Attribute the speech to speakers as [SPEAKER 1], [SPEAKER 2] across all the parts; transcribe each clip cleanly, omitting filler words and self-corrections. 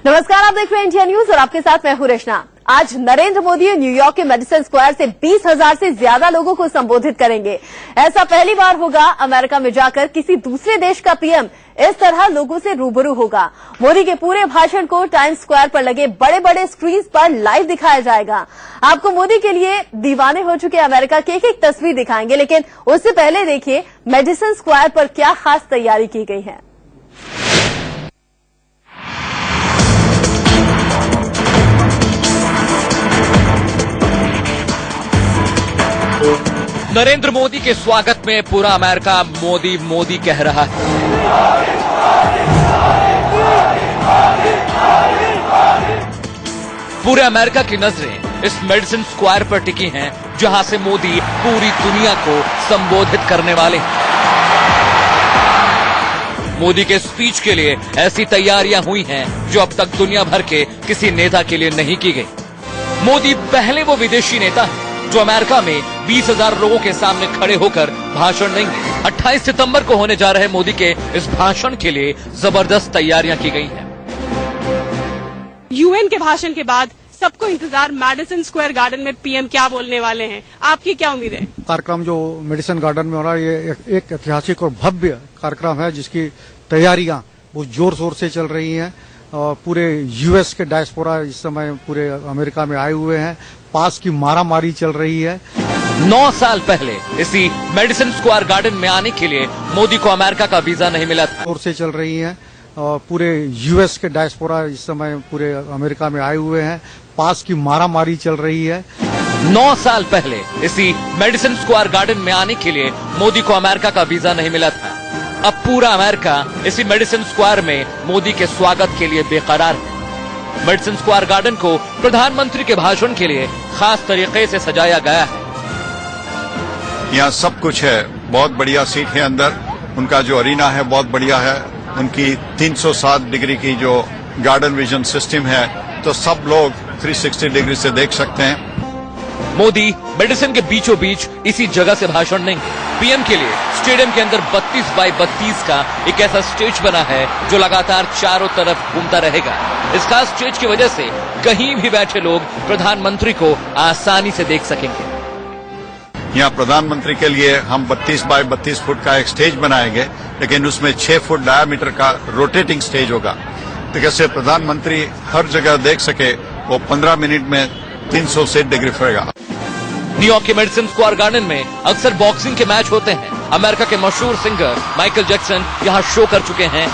[SPEAKER 1] नमस्कार, आप देख रहे हैं इंडिया न्यूज और आपके साथ मैं हूं रचना। आज नरेंद्र मोदी न्यूयॉर्क के मेडिसन स्क्वायर से 20,000 से ज्यादा लोगों को संबोधित करेंगे। ऐसा पहली बार होगा अमेरिका में जाकर किसी दूसरे देश का पीएम इस तरह लोगों से रूबरू होगा। मोदी के पूरे भाषण को टाइम्स स्क्वायर पर लगे बड़े बड़े स्क्रीन पर लाइव दिखाया जाएगा। आपको मोदी के लिए दीवाने हो चुके अमेरिका की एक तस्वीर दिखाएंगे, लेकिन उससे पहले देखिए मेडिसन स्क्वायर पर क्या खास तैयारी की गई है।
[SPEAKER 2] नरेंद्र मोदी के स्वागत में पूरा अमेरिका मोदी मोदी कह रहा है। पूरे अमेरिका की नजरें इस मेडिसन स्क्वायर पर टिकी हैं, जहां से मोदी पूरी दुनिया को संबोधित करने वाले हैं। मोदी के स्पीच के लिए ऐसी तैयारियां हुई हैं जो अब तक दुनिया भर के किसी नेता के लिए नहीं की गई। मोदी पहले वो विदेशी नेता है जो अमेरिका में 20,000 लोगों के सामने खड़े होकर भाषण देंगे। 28 सितंबर को होने जा रहे मोदी के इस भाषण के लिए जबरदस्त तैयारियां की गई हैं।
[SPEAKER 3] यूएन के भाषण के बाद सबको इंतजार मेडिसन स्क्वायर गार्डन में पीएम क्या बोलने वाले हैं, आपकी क्या उम्मीद है?
[SPEAKER 4] कार्यक्रम जो मेडिसन गार्डन में हो रहा है ये एक ऐतिहासिक और भव्य कार्यक्रम है जिसकी तैयारियां बहुत जोर शोर से चल रही हैं। पूरे यूएस के डायस्पोरा इस समय पूरे अमेरिका में आए हुए हैं। पास की मारामारी चल रही है।
[SPEAKER 2] 9 साल पहले इसी मेडिसन स्क्वायर गार्डन में आने के लिए मोदी को अमेरिका का वीजा नहीं मिला था।
[SPEAKER 4] जोर से चल रही है। पूरे यूएस के डायस्पोरा इस समय पूरे अमेरिका में आए हुए हैं। पास की मारामारी चल रही है।
[SPEAKER 2] 9 साल पहले इसी मेडिसन स्क्वायर गार्डन में आने के लिए मोदी को अमेरिका का वीजा नहीं मिला था। अब पूरा अमेरिका इसी मेडिसन स्क्वायर में मोदी के स्वागत के लिए बेकरार है। मेडिसन स्क्वायर गार्डन को प्रधानमंत्री के भाषण के लिए खास तरीके से सजाया गया है।
[SPEAKER 5] यहाँ सब कुछ है, बहुत बढ़िया सीट है अंदर। उनका जो अरीना है बहुत बढ़िया है। उनकी 360 डिग्री की जो गार्डन विजन सिस्टम है, तो सब लोग 360 डिग्री से देख सकते हैं।
[SPEAKER 2] मोदी मेडिसन के बीचों बीच इसी जगह से भाषण देंगे। पीएम के लिए स्टेडियम के अंदर 32 बाय 32 का एक ऐसा स्टेज बना है जो लगातार चारों तरफ घूमता रहेगा। इस खास स्टेज की वजह से कहीं भी बैठे लोग प्रधानमंत्री को आसानी से देख सकेंगे।
[SPEAKER 5] यहाँ प्रधानमंत्री के लिए हम 32 बाय 32 फुट का एक स्टेज बनाएंगे, लेकिन उसमें 6 फुट डायामीटर का रोटेटिंग स्टेज होगा, तो कैसे प्रधानमंत्री हर जगह देख सके। वो 15 मिनट में 360 डिग्री फिरेगा।
[SPEAKER 2] न्यूयॉर्क के मेडिसन स्क्वायर गार्डन में अक्सर बॉक्सिंग के मैच होते हैं। अमेरिका के मशहूर सिंगर माइकल जैक्सन यहाँ शो कर चुके हैं।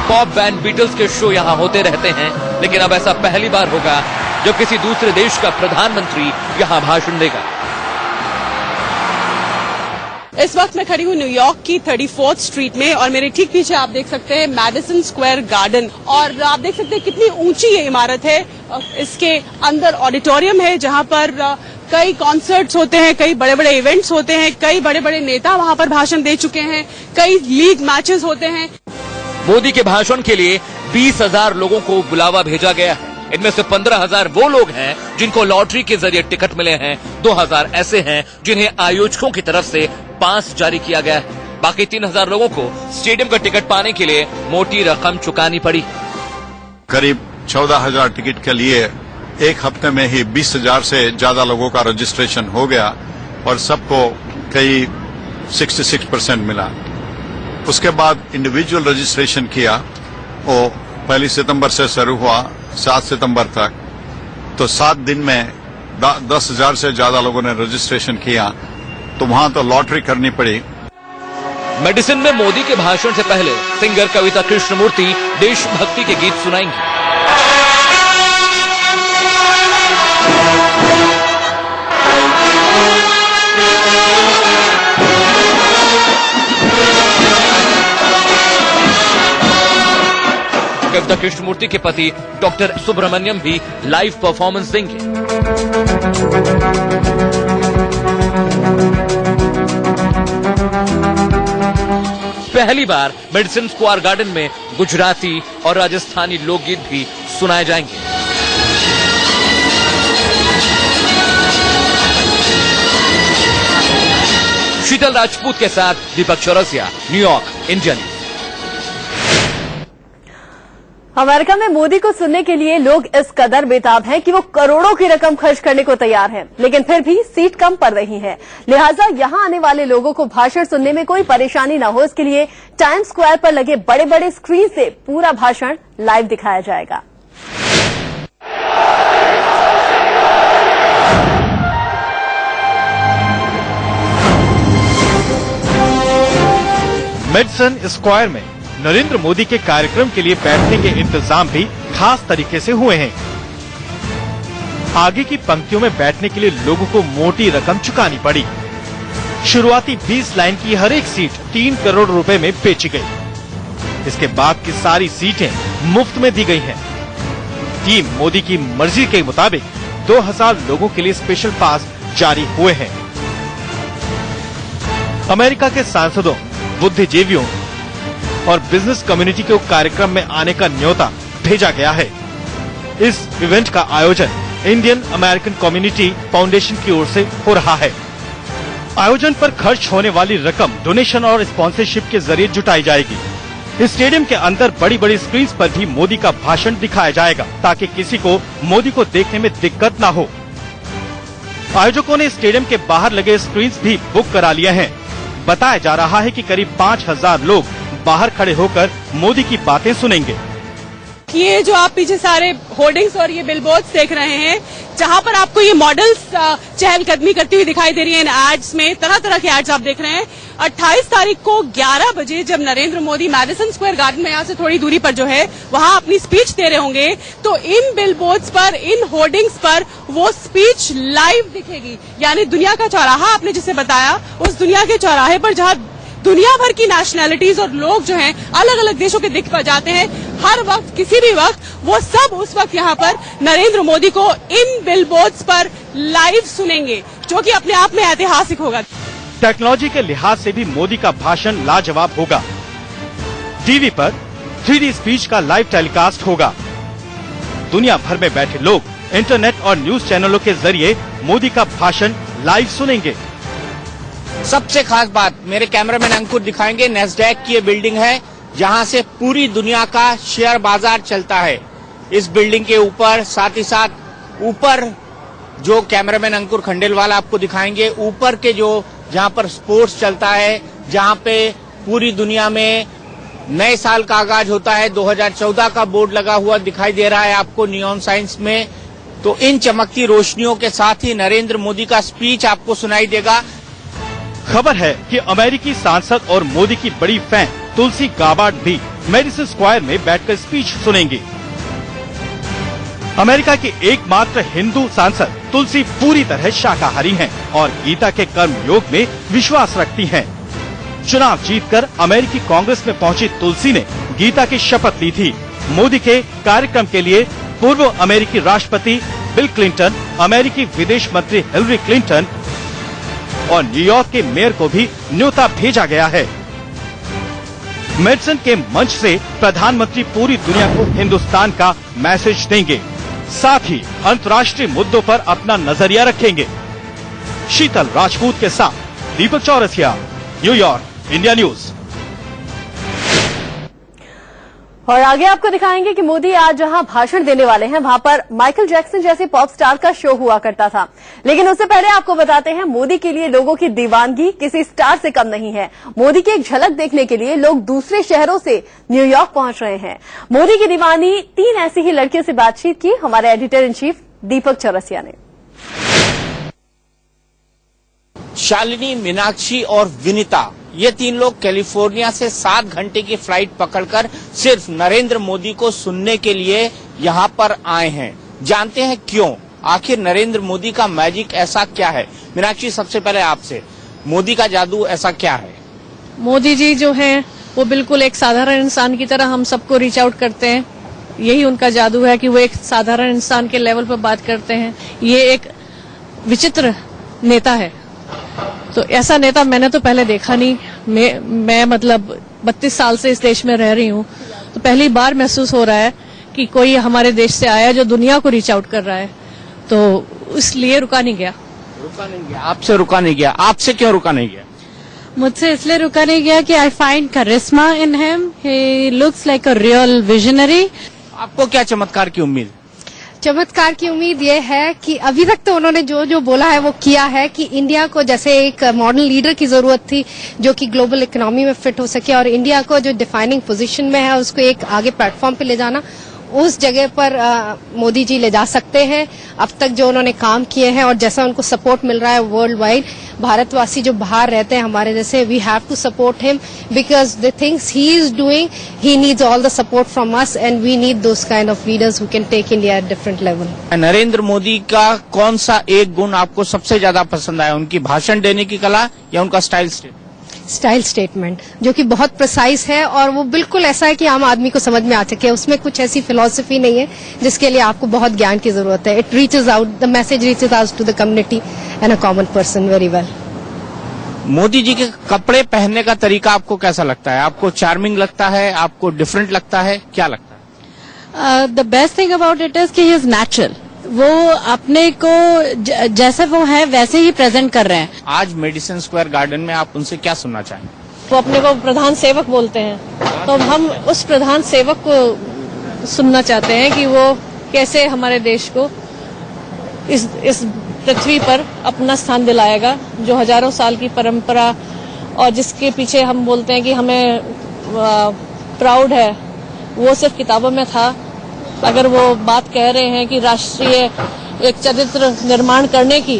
[SPEAKER 2] पॉप बैंड बीटल्स के शो यहाँ होते रहते हैं, लेकिन अब ऐसा पहली बार होगा जब किसी दूसरे देश का प्रधानमंत्री यहाँ भाषण देगा।
[SPEAKER 3] इस वक्त मैं खड़ी हूँ न्यूयॉर्क की 34th स्ट्रीट में और मेरे ठीक पीछे आप देख सकते हैं मेडिसन स्क्वायर गार्डन, और आप देख सकते हैं कितनी ऊंची ये इमारत है। इसके अंदर ऑडिटोरियम है जहां पर कई कॉन्सर्ट्स होते हैं, कई बड़े बड़े इवेंट्स होते हैं, कई बड़े बड़े नेता वहां पर भाषण दे चुके हैं, कई लीग मैचेस होते हैं।
[SPEAKER 2] मोदी के भाषण के लिए 20,000 लोगों को बुलावा भेजा गया है। इनमें से 15,000 वो लोग हैं जिनको लॉटरी के जरिए टिकट मिले हैं। 2,000 ऐसे हैं जिन्हें आयोजकों की तरफ से पास जारी किया गया है। बाकी 3,000 लोगों को स्टेडियम का टिकट पाने के लिए मोटी रकम चुकानी पड़ी।
[SPEAKER 5] करीब 14,000 टिकट के लिए एक हफ्ते में ही 20,000 से ज्यादा लोगों का रजिस्ट्रेशन हो गया और सबको कई 66% मिला। उसके बाद इंडिविजुअल रजिस्ट्रेशन किया, वो 1 सितंबर से शुरू हुआ 7 सितंबर तक, तो 7 दिन में 10,000 से ज्यादा लोगों ने रजिस्ट्रेशन किया, तो वहां तो लॉटरी करनी पड़ी।
[SPEAKER 2] मेडिसन में मोदी के भाषण से पहले सिंगर कविता कृष्णमूर्ति देशभक्ति के गीत सुनाएंगी। कविता कृष्णमूर्ति के पति डॉक्टर सुब्रमण्यम भी लाइव परफॉर्मेंस देंगे। पहली बार मेडिसन स्क्वायर गार्डन में गुजराती और राजस्थानी लोकगीत भी सुनाए जाएंगे। शीतल राजपूत के साथ Deepak Chaurasia, New York, India News.
[SPEAKER 1] America में मोदी को सुनने के लिए लोग इस कदर बेताब हैं कि वो करोड़ों की रकम खर्च करने को तैयार हैं, लेकिन फिर भी सीट कम पड़ रही है। लिहाजा यहां आने वाले लोगों को भाषण सुनने में कोई परेशानी न हो, इसके लिए टाइम स्क्वायर पर लगे बड़े बड़े स्क्रीन से पूरा भाषण लाइव दिखाया जाएगा।
[SPEAKER 6] मेडिसन स्क्वायर में नरेंद्र मोदी के कार्यक्रम के लिए बैठने के इंतजाम भी खास तरीके से हुए हैं। आगे की पंक्तियों में बैठने के लिए लोगों को मोटी रकम चुकानी पड़ी। शुरुआती 20 लाइन की हर एक सीट 3 करोड़ रुपए में बेची गई। इसके बाद की सारी सीटें मुफ्त में दी गई हैं। टीम मोदी की मर्जी के मुताबिक 2000 लोगों के लिए स्पेशल पास जारी हुए हैं। अमेरिका के सांसदों, बुद्धिजीवियों और बिजनेस कम्युनिटी को कार्यक्रम में आने का न्योता भेजा गया है। इस इवेंट का आयोजन इंडियन अमेरिकन कम्युनिटी फाउंडेशन की ओर से हो रहा है। आयोजन पर खर्च होने वाली रकम डोनेशन और स्पॉन्सरशिप के जरिए जुटाई जाएगी। इस स्टेडियम के अंदर बड़ी बड़ी स्क्रीन पर भी मोदी का भाषण दिखाया जाएगा, ताकि किसी को मोदी को देखने में दिक्कत न हो। आयोजकों ने स्टेडियम के बाहर लगे स्क्रीन भी बुक करा लिए हैं। बताया जा रहा है कि करीब 5000 लोग बाहर खड़े होकर मोदी की बातें सुनेंगे।
[SPEAKER 3] ये जो आप पीछे सारे होर्डिंग्स और ये बिलबोर्ड्स देख रहे हैं, जहां पर आपको ये मॉडल्स चहलकदमी करती हुई दिखाई दे रही है। इन एड्स में तरह तरह के एड्स आप देख रहे हैं। 28 तारीख को 11 बजे जब Narendra Modi Madison Square garden में यहाँ से थोड़ी दूरी पर जो है वहां अपनी स्पीच दे रहे होंगे, तो इन बिलबोर्ड्स पर, इन होर्डिंग्स पर वो स्पीच लाइव दिखेगी। यानी दुनिया का चौराहा आपने जिसे बताया, उस दुनिया के चौराहे पर जहाँ दुनिया भर की नेशनैलिटीज और लोग जो हैं अलग अलग देशों के दिख पर जाते हैं, हर वक्त किसी भी वक्त वो सब उस वक्त यहाँ पर नरेंद्र मोदी को इन बिलबोर्ड्स पर लाइव सुनेंगे, जो कि अपने आप में ऐतिहासिक होगा।
[SPEAKER 6] टेक्नोलॉजी के लिहाज से भी मोदी का भाषण लाजवाब होगा। टीवी पर 3D स्पीच का लाइव टेलीकास्ट होगा। दुनिया भर में बैठे लोग इंटरनेट और न्यूज चैनलों के जरिए मोदी का भाषण लाइव सुनेंगे।
[SPEAKER 7] सबसे खास बात मेरे कैमरामैन अंकुर दिखाएंगे, नेस्डैक की ये बिल्डिंग है जहां से पूरी दुनिया का शेयर बाजार चलता है। इस बिल्डिंग के ऊपर, साथ ही साथ ऊपर जो कैमरामैन अंकुर खंडेलवाल आपको दिखाएंगे, ऊपर के जो जहां पर स्पोर्ट्स चलता है, जहां पे पूरी दुनिया में नए साल का आगाज होता है, 2014 का बोर्ड लगा हुआ दिखाई दे रहा है आपको नियॉन साइंस में। तो इन चमकती रोशनियों के साथ ही नरेंद्र मोदी का स्पीच आपको सुनाई देगा।
[SPEAKER 6] खबर है कि अमेरिकी सांसद और मोदी की बड़ी फैन तुलसी गाबार्ड भी मेडिसन स्क्वायर में बैठकर स्पीच सुनेंगी। अमेरिका की एकमात्र हिंदू सांसद तुलसी पूरी तरह शाकाहारी हैं और गीता के कर्म योग में विश्वास रखती हैं। चुनाव जीतकर अमेरिकी कांग्रेस में पहुंची तुलसी ने गीता की शपथ ली थी। मोदी के कार्यक्रम के लिए पूर्व अमेरिकी राष्ट्रपति बिल क्लिंटन, अमेरिकी विदेश मंत्री हिलरी क्लिंटन और न्यूयॉर्क के मेयर को भी न्योता भेजा गया है। मेडिसन के मंच से प्रधानमंत्री पूरी दुनिया को हिंदुस्तान का मैसेज देंगे, साथ ही अंतर्राष्ट्रीय मुद्दों पर अपना नजरिया रखेंगे। शीतल राजपूत के साथ Deepak Chaurasia, New York, India news.
[SPEAKER 1] और आगे आपको दिखाएंगे कि मोदी आज जहां भाषण देने वाले हैं वहां पर माइकल जैक्सन जैसे पॉप स्टार का शो हुआ करता था। लेकिन उससे पहले आपको बताते हैं, मोदी के लिए लोगों की दीवानगी किसी स्टार से कम नहीं है। मोदी की एक झलक देखने के लिए लोग दूसरे शहरों से न्यूयॉर्क पहुंच रहे हैं। मोदी की दीवानी 3 ऐसी ही लड़कियों से बातचीत की हमारे एडिटर इन चीफ दीपक चौरसिया ने।
[SPEAKER 7] शालिनी, मीनाक्षी और विनीता, ये 3 लोग कैलिफोर्निया से 7 घंटे की फ्लाइट पकड़कर सिर्फ नरेंद्र मोदी को सुनने के लिए यहाँ पर आए हैं। जानते हैं क्यों, आखिर नरेंद्र मोदी का मैजिक ऐसा क्या है। मीनाक्षी, सबसे पहले आपसे, मोदी का जादू ऐसा क्या है?
[SPEAKER 8] मोदी जी जो हैं वो बिल्कुल एक साधारण इंसान की तरह हम सबको रीच आउट करते हैं। यही उनका जादू है कि वो एक साधारण इंसान के लेवल पर बात करते हैं। ये एक विचित्र नेता है। तो ऐसा नेता मैंने तो पहले देखा नहीं। मैं मतलब 32 साल से इस देश में रह रही हूँ, तो पहली बार महसूस हो रहा है कि कोई हमारे देश से आया जो दुनिया को रीच आउट कर रहा है। तो इसलिए रुका नहीं गया।
[SPEAKER 7] आपसे रुका नहीं गया। आपसे क्यों रुका नहीं गया?
[SPEAKER 8] मुझसे इसलिए रुका नहीं गया कि I find charisma in him, he looks like a real visionary.
[SPEAKER 7] आपको क्या चमत्कार की उम्मीद?
[SPEAKER 9] चमत्कार की उम्मीद ये है कि अभी तक तो उन्होंने जो जो बोला है वो किया है कि इंडिया को जैसे एक मॉडर्न लीडर की जरूरत थी जो कि ग्लोबल इकोनॉमी में फिट हो सके और इंडिया को जो डिफाइनिंग पोजीशन में है उसको एक आगे प्लेटफॉर्म पे ले जाना, उस जगह पर मोदी जी ले जा सकते हैं। अब तक जो उन्होंने काम किए हैं और जैसा उनको सपोर्ट मिल रहा है वर्ल्ड वाइड, भारतवासी जो बाहर रहते हैं हमारे जैसे, we have to support him because the things he is doing, he needs all the support from us and we need those kind of leaders who can take India at different level.
[SPEAKER 7] Narendra Modi का कौन सा एक गुण आपको सबसे ज्यादा पसंद आया? उनकी भाषण देने की कला या उनका स्टाइल स्टेटमेंट जो कि बहुत प्रिसाइज है और वो बिल्कुल ऐसा है कि आम आदमी को समझ में आ सके। उसमें कुछ ऐसी फिलॉसफी नहीं है जिसके लिए आपको बहुत ज्ञान की जरूरत है। It reaches out, the message reaches out to the community and a common person very well. Modi ji के कपड़े पहनने का तरीका आपको कैसा लगता है? आपको चार्मिंग लगता है, आपको डिफरेंट लगता है, क्या लगता है?
[SPEAKER 8] The best thing about it is कि ही इज नेचुरल, वो अपने को जैसे वो है वैसे ही प्रेजेंट कर रहे हैं।
[SPEAKER 7] आज मेडिसन स्क्वायर गार्डन में आप उनसे क्या सुनना चाहेंगे?
[SPEAKER 8] वो अपने को प्रधान सेवक बोलते हैं, तो हम उस प्रधान सेवक को सुनना चाहते हैं कि वो कैसे हमारे देश को इस पृथ्वी पर अपना स्थान दिलाएगा, जो हजारों साल की परंपरा और जिसके पीछे हम बोलते हैं कि हमें प्राउड है, वो सिर्फ किताबों में था। अगर वो बात कह रहे हैं कि राष्ट्रीय एक चरित्र निर्माण करने की,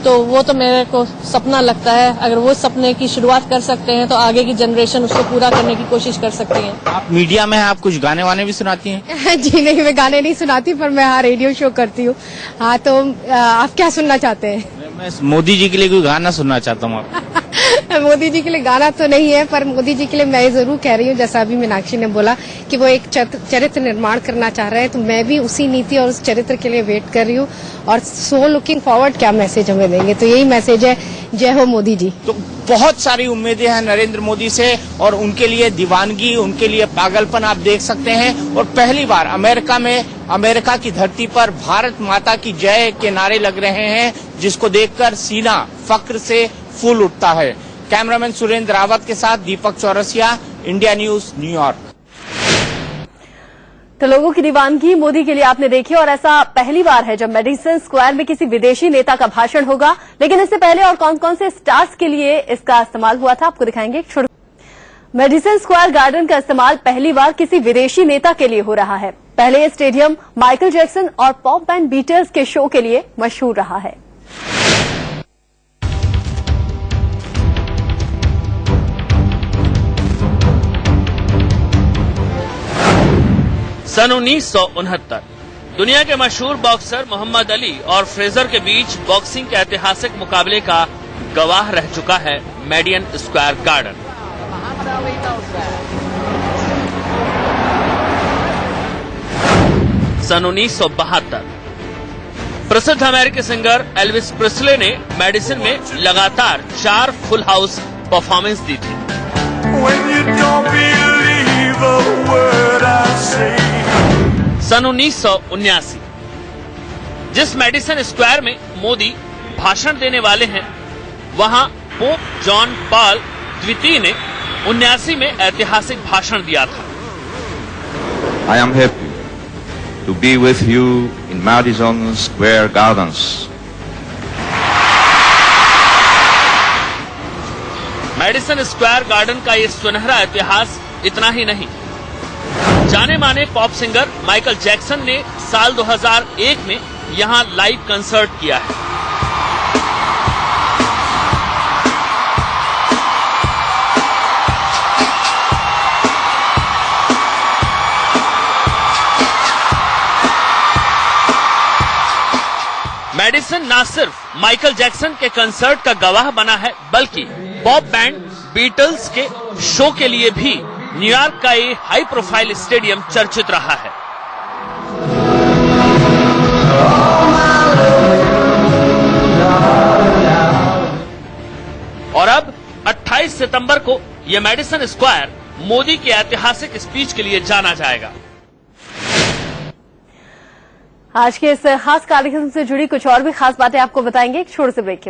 [SPEAKER 8] तो वो तो मेरे को सपना लगता है। अगर वो सपने की शुरुआत कर सकते हैं तो आगे की जनरेशन उसको पूरा करने की कोशिश कर सकती है।
[SPEAKER 7] आप मीडिया में हैं, आप कुछ गाने वाने भी सुनाती हैं?
[SPEAKER 9] जी नहीं, मैं गाने नहीं सुनाती, पर मैं हाँ रेडियो शो करती हूँ। हाँ, तो आप क्या सुनना चाहते हैं?
[SPEAKER 7] मैं मोदी जी के लिए कोई गाना सुनना चाहता हूँ।
[SPEAKER 9] मोदी जी के लिए गाना तो नहीं है, पर मोदी जी के लिए मैं जरूर कह रही हूँ, जैसा अभी मीनाक्षी ने बोला कि वो एक चरित्र निर्माण करना चाह रहे हैं, तो मैं भी उसी नीति और उस चरित्र के लिए वेट कर रही हूँ और सो लुकिंग फॉरवर्ड क्या मैसेज हमें देंगे। तो यही मैसेज है, जय हो मोदी जी।
[SPEAKER 7] तो बहुत सारी उम्मीदें हैं नरेंद्र मोदी से और उनके लिए दीवानगी, उनके लिए पागलपन आप देख सकते हैं। और पहली बार अमेरिका की धरती पर भारत माता की जय के नारे लग रहे हैं, जिसको देखकर सीना फक्र से फूल उठता है। कैमरामैन सुरेंद्र रावत के साथ Deepak Chaurasia, India news, New York.
[SPEAKER 1] तो लोगों की दीवानगी मोदी के लिए आपने देखी, और ऐसा पहली बार है जब मेडिसन स्क्वायर में किसी विदेशी नेता का भाषण होगा। लेकिन इससे पहले और कौन कौन से स्टार्स के लिए इसका इस्तेमाल हुआ था, आपको दिखाएंगे। मेडिसन स्क्वायर गार्डन का इस्तेमाल पहली बार किसी विदेशी नेता के लिए हो रहा है। पहले ये स्टेडियम माइकल जैक्सन और पॉप बैंड बीटल्स के शो के लिए मशहूर रहा है।
[SPEAKER 10] सन 1969 दुनिया के मशहूर बॉक्सर मोहम्मद अली और फ्रेजर के बीच बॉक्सिंग के ऐतिहासिक मुकाबले का गवाह रह चुका है मेडिसन स्क्वायर गार्डन। सन 1972 प्रसिद्ध अमेरिकी सिंगर एल्विस प्रेस्ले ने मेडिसन में लगातार 4 फुल हाउस परफॉर्मेंस दी थी। सन 1979 जिस मेडिसन स्क्वायर में मोदी भाषण देने वाले हैं, वहां पोप जॉन पॉल द्वितीय ने 79 में ऐतिहासिक भाषण दिया था।
[SPEAKER 11] I am happy to be with you in Madison Square Gardens.
[SPEAKER 10] Madison Square garden का ये सुनहरा इतिहास इतना ही नहीं, जाने माने पॉप सिंगर माइकल जैक्सन ने साल 2001 में यहां लाइव कंसर्ट किया है। मेडिसन न सिर्फ माइकल जैक्सन के कंसर्ट का गवाह बना है, बल्कि पॉप बैंड बीटल्स के शो के लिए भी न्यूयॉर्क का ये हाई प्रोफाइल स्टेडियम चर्चित रहा है। और अब 28 सितंबर को यह मेडिसन स्क्वायर मोदी के ऐतिहासिक स्पीच के लिए जाना जाएगा।
[SPEAKER 1] आज के इस खास कार्यक्रम से जुड़ी कुछ और भी खास बातें आपको बताएंगे एक छोटे से ब्रेक के बाद।